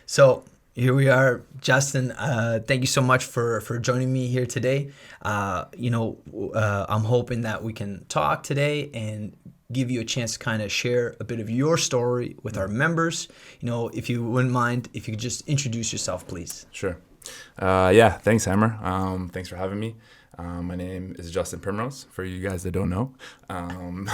So here we are, Justin. Thank you so much for joining me here today. I'm hoping that we can talk today and give you a chance to kind of share a bit of your story with our members. If you wouldn't mind, if you could just introduce yourself, please. Sure. Thanks, Hammer. Thanks for having me. My name is Justin Primrose, for you guys that don't know. I'm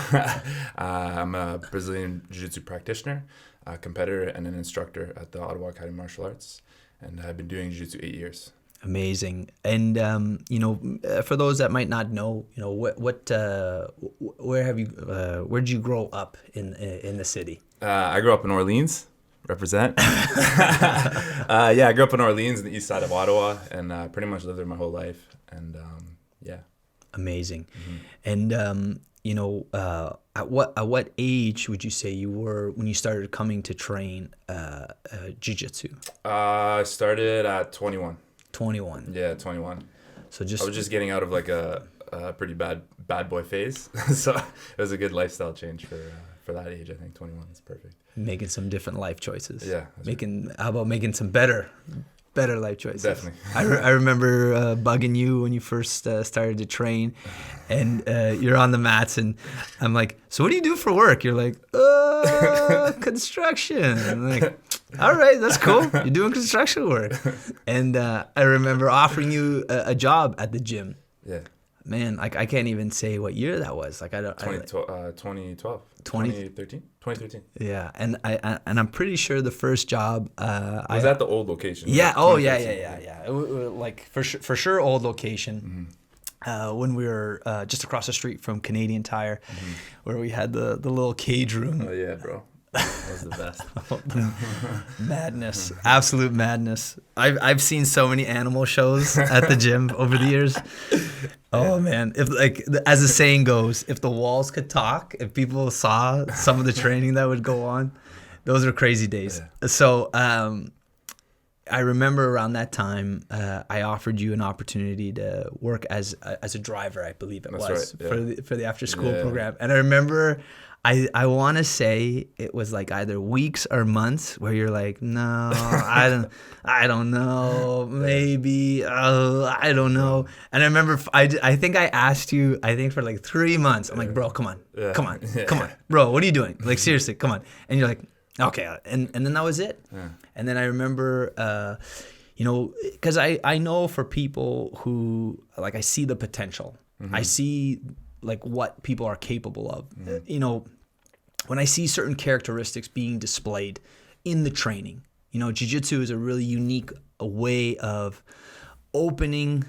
a Brazilian Jiu-Jitsu practitioner, a competitor, and an instructor at the Ottawa Academy of Martial Arts. And I've been doing Jiu-Jitsu 8 years. Amazing. And, for those that might not know, where did you grow up in the city? I grew up in Orleans. Represent. I grew up in Orleans, in the east side of Ottawa, and pretty much lived there my whole life. And Amazing. Mm-hmm. And at what age would you say you were when you started coming to train jiu-jitsu? I started at 21. 21. Yeah, 21. So I was just getting out of like a pretty bad boy phase, so it was a good lifestyle change for that age. I think 21 is perfect. Making some different life choices. Yeah. How about making some better life choices? Definitely. I remember bugging you when you first started to train, and you're on the mats, and I'm like, so what do you do for work? You're like, construction. I'm like, all right, that's cool. You're doing construction work. And I remember offering you a job at the gym. Yeah. Man, I can't even say what year that was. 2012. 2013. Yeah, and I'm pretty sure the first job was at the old location. Yeah. Oh, yeah. Like for sure, old location. Mm-hmm. When we were just across the street from Canadian Tire, where we had the little cage room. Oh yeah, bro. That was the best. Madness, absolute madness. I've seen so many animal shows at the gym over the years. Oh man, if as the saying goes, if the walls could talk, if people saw some of the training that would go on, those are crazy days. Yeah. So I remember around that time, I offered you an opportunity to work as a driver, I believe That's right. Yeah. for the after school program, and I remember. I want to say it was like either weeks or months where you're like, no, I don't know, maybe, I don't know. And I remember I think I asked you, for like 3 months. I'm like, bro, come on, bro, what are you doing? Like seriously, come on. And you're like, okay, and then that was it. Yeah. And then I remember, because I know for people who like I see the potential, I see like what people are capable of. When I see certain characteristics being displayed in the training, jiu-jitsu is a really unique way of opening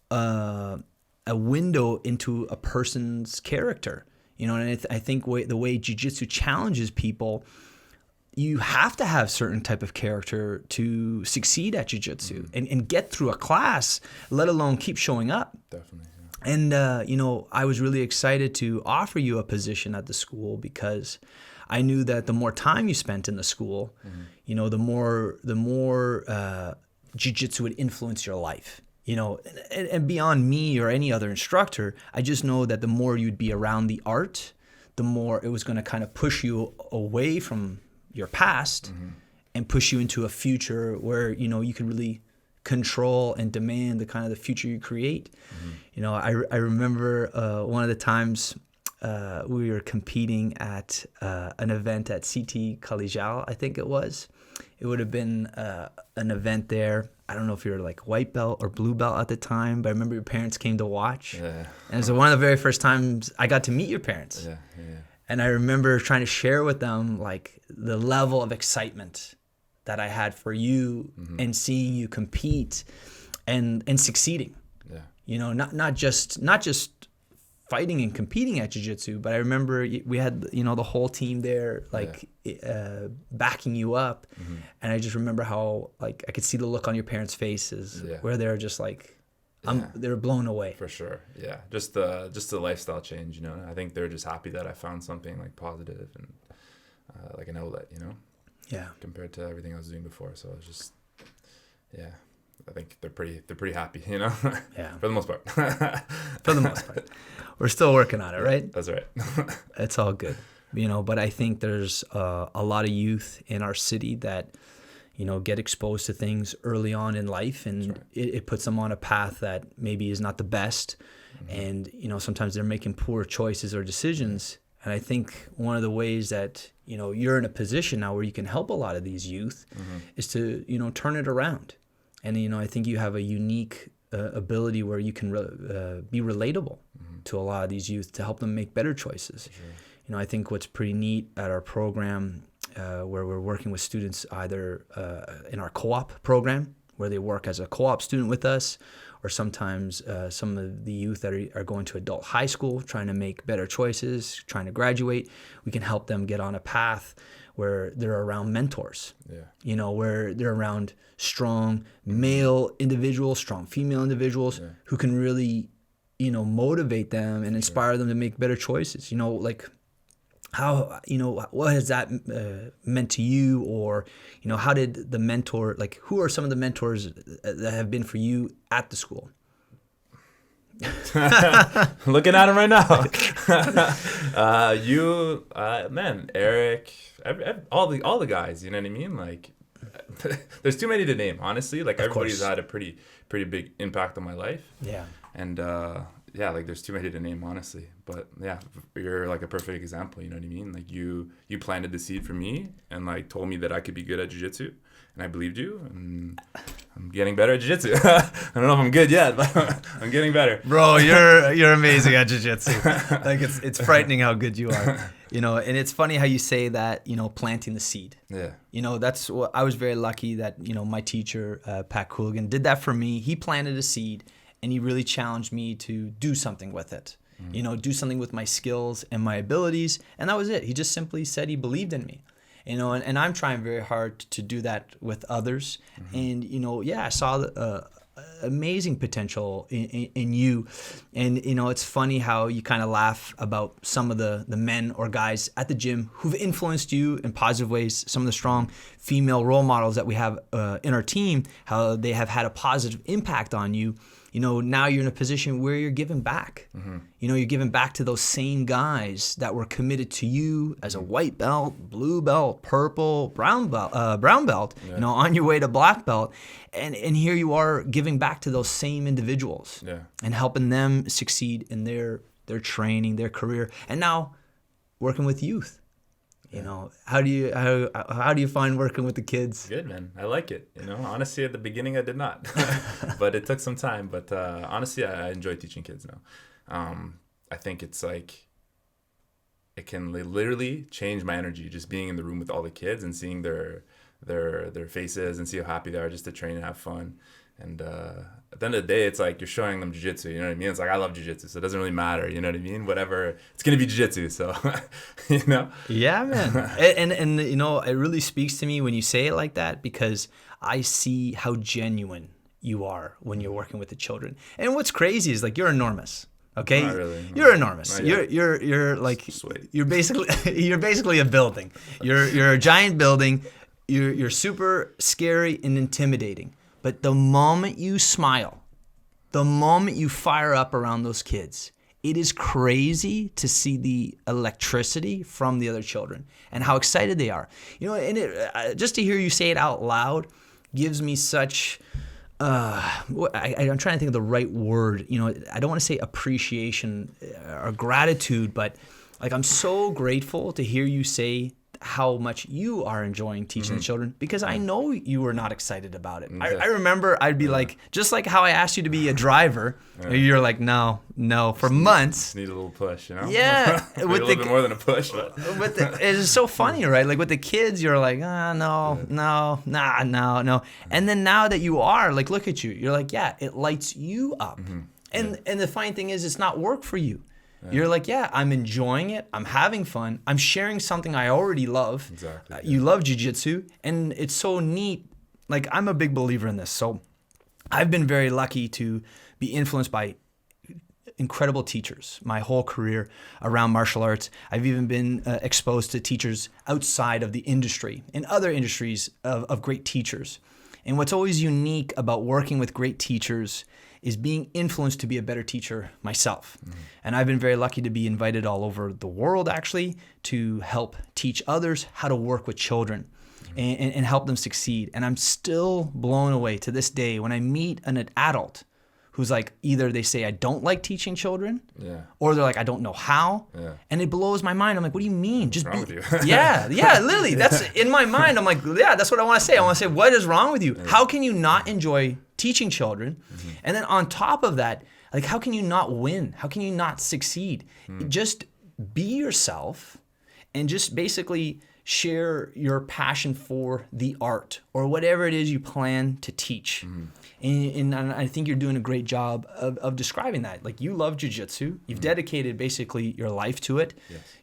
a window into a person's character. And I think the way jiu-jitsu challenges people, you have to have certain type of character to succeed at jiu-jitsu and get through a class, let alone keep showing up. Definitely. And, I was really excited to offer you a position at the school because I knew that the more time you spent in the school, the more jiu-jitsu would influence your life, and beyond me or any other instructor, I just know that the more you'd be around the art, the more it was going to kind of push you away from your past and push you into a future where, you could really control and demand the kind of the future you create. I remember one of the times we were competing at an event at CT Collegial, I think it was. It would have been an event there. I don't know if you were like white belt or blue belt at the time, but I remember your parents came to watch. Yeah. And it was one of the very first times I got to meet your parents. Yeah. And I remember trying to share with them like the level of excitement that I had for you and seeing you compete and succeeding. Yeah. Not just fighting and competing at jiu-jitsu, but I remember we had the whole team there backing you up, and I just remember how like I could see the look on your parents' faces where they're just like they were blown away. For sure. Yeah. Just the lifestyle change, I think they're just happy that I found something like positive and like an outlet, Yeah. Compared to everything I was doing before. So it's just, I think they're pretty happy, Yeah. For the most part. For the most part. We're still working on it, right? That's right. It's all good. But I think there's a lot of youth in our city that, get exposed to things early on in life, and it puts them on a path that maybe is not the best. And, sometimes they're making poor choices or decisions. And I think one of the ways that, you're in a position now where you can help a lot of these youth is to, turn it around. And, I think you have a unique ability where you can be relatable to a lot of these youth to help them make better choices. I think what's pretty neat at our program, where we're working with students either in our co-op program, where they work as a co-op student with us, or sometimes some of the youth that are going to adult high school, trying to make better choices, trying to graduate. We can help them get on a path where they're around mentors, where they're around strong male individuals, strong female individuals who can really, motivate them and inspire them to make better choices. How, what has that meant to you? Or, how did the mentor, who are some of the mentors that have been for you at the school? Looking at him right now. Man, Eric, all the guys, you know what I mean? There's too many to name, honestly. Everybody's had a pretty big impact on my life. Yeah. And, there's too many to name, honestly. But yeah, you're a perfect example, you know what I mean? You planted the seed for me and told me that I could be good at jiu-jitsu, and I believed you, and I'm getting better at jiu-jitsu. I don't know if I'm good yet, but I'm getting better. Bro, you're amazing at jiu-jitsu. It's frightening how good you are. And it's funny how you say that, planting the seed. Yeah. That's what I was very lucky that, my teacher, Pat Cooligan, did that for me. He planted a seed, and he really challenged me to do something with it, do something with my skills and my abilities. And that was it. He just simply said he believed in me, and I'm trying very hard to do that with others. And, I saw amazing potential in you. And, it's funny how you kind of laugh about some of the men or guys at the gym who've influenced you in positive ways, some of the strong female role models that we have in our team, how they have had a positive impact on you. Now you're in a position where you're giving back. You're giving back to those same guys that were committed to you as a white belt, blue belt, purple, brown belt, on your way to black belt. And here you are giving back to those same individuals and helping them succeed in their training, their career, and now working with youth. How do you find working with the kids? Good, man. I like it. Honestly, at the beginning I did not, but it took some time. But honestly, I enjoy teaching kids now. I think it's it can literally change my energy just being in the room with all the kids and seeing their faces and see how happy they are just to train and have fun. And at the end of the day, it's you're showing them jiu-jitsu, you know what I mean? It's I love jiu-jitsu, so it doesn't really matter, you know what I mean? Whatever, it's going to be jiu-jitsu, so, Yeah, man. and it really speaks to me when you say it like that, because I see how genuine you are when you're working with the children. And what's crazy is you're enormous. Okay, not really. You're enormous. You're you're basically a building. You're a giant building. You're super scary and intimidating. But the moment you smile, the moment you fire up around those kids, it is crazy to see the electricity from the other children and how excited they are. And just to hear you say it out loud gives me such, I'm trying to think of the right word. I don't want to say appreciation or gratitude, but I'm so grateful to hear you say how much you are enjoying teaching the children, because I know you were not excited about it. I remember I'd be just like how I asked you to be a driver, you're no, for months. Just need a little push, Yeah. A little bit more than a push. It's so funny, right? With the kids, you're no. And then now that you are, look at you. You're it lights you up. And the funny thing is, it's not work for you. You're I'm enjoying it. I'm having fun. I'm sharing something I already love. Exactly. You love jiu-jitsu, and it's so neat. I'm a big believer in this. So I've been very lucky to be influenced by incredible teachers my whole career around martial arts. I've even been exposed to teachers outside of the industry, in other industries of great teachers. And what's always unique about working with great teachers is being influenced to be a better teacher myself. And I've been very lucky to be invited all over the world, actually, to help teach others how to work with children. and help them succeed. And I'm still blown away to this day when I meet an adult who's like, either they say, I don't like teaching children, or they're like, I don't know how. And it blows my mind. I'm like, what do you mean? Just wrong with you? Literally. That's in my mind. I'm like, that's what I want to say. I want to say, what is wrong with you? How can you not enjoy teaching children? And then on top of that, like, how can you not win? How can you not succeed? Just be yourself and just basically share your passion for the art or whatever it is you plan to teach. And I think you're doing a great job of describing that. Like, you love jiu-jitsu. You've dedicated basically your life to it.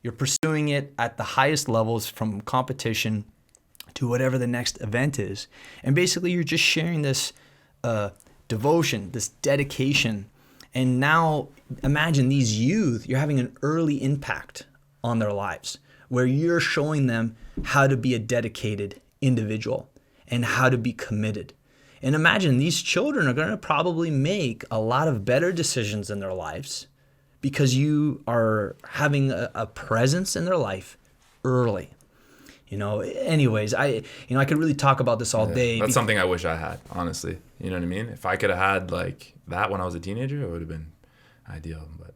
You're pursuing it at the highest levels, from competition to whatever the next event is. And basically you're just sharing this devotion, this dedication. And now imagine these youth, you're having an early impact on their lives, where you're showing them how to be a dedicated individual and how to be committed. And imagine these children are going to probably make a lot of better decisions in their lives because you are having a presence in their life early. Anyways, I could really talk about this all day. That's something I wish I had, honestly. You know what I mean? If I could have had like that when I was a teenager, it would have been ideal. But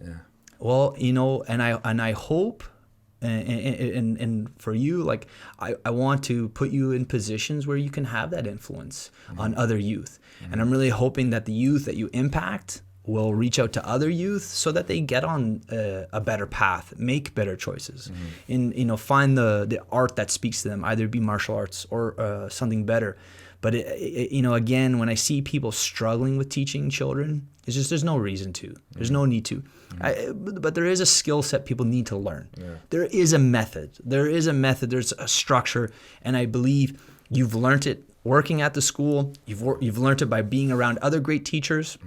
yeah. Well, and I hope, and for you, like, I want to put you in positions where you can have that influence on other youth. And I'm really hoping that the youth that you impact will reach out to other youth so that they get on a better path, make better choices, and find the art that speaks to them, either be martial arts or something better. But again, when I see people struggling with teaching children, it's just there's no reason to. There's no need to. But there is a skill set people need to learn. There is a method. There's a structure, and I believe you've learned it working at the school. You've learned it by being around other great teachers.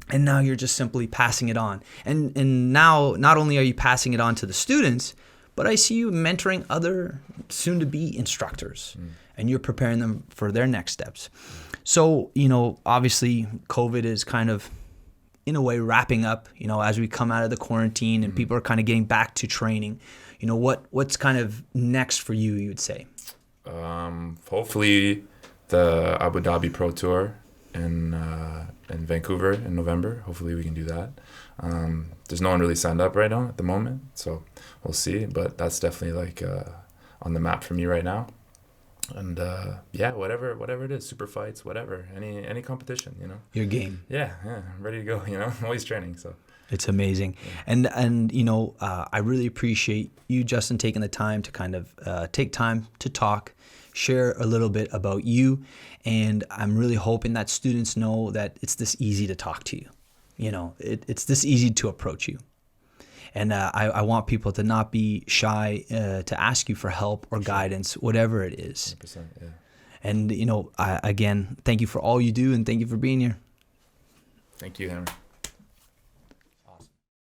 And now you're just simply passing it on. And now not only are you passing it on to the students, but I see you mentoring other soon-to-be instructors, and you're preparing them for their next steps. So, obviously COVID is kind of, in a way, wrapping up, as we come out of the quarantine and people are kind of getting back to training. What's kind of next for you, you would say? Hopefully the Abu Dhabi Pro Tour in Vancouver in November. Hopefully we can do that. There's no one really signed up right now at the moment, so we'll see. But that's definitely like on the map for me right now. And whatever it is, super fights, whatever, any competition, Your game. Yeah, I'm ready to go. I'm always training, so. It's amazing. And I really appreciate you, Justin, taking the time to kind of take time to talk, share a little bit about you. And I'm really hoping that students know that it's this easy to talk to you. It's this easy to approach you. And I want people to not be shy to ask you for help or guidance, whatever it is. 100%, yeah. And, again, thank you for all you do, and thank you for being here. Thank you, Hammer.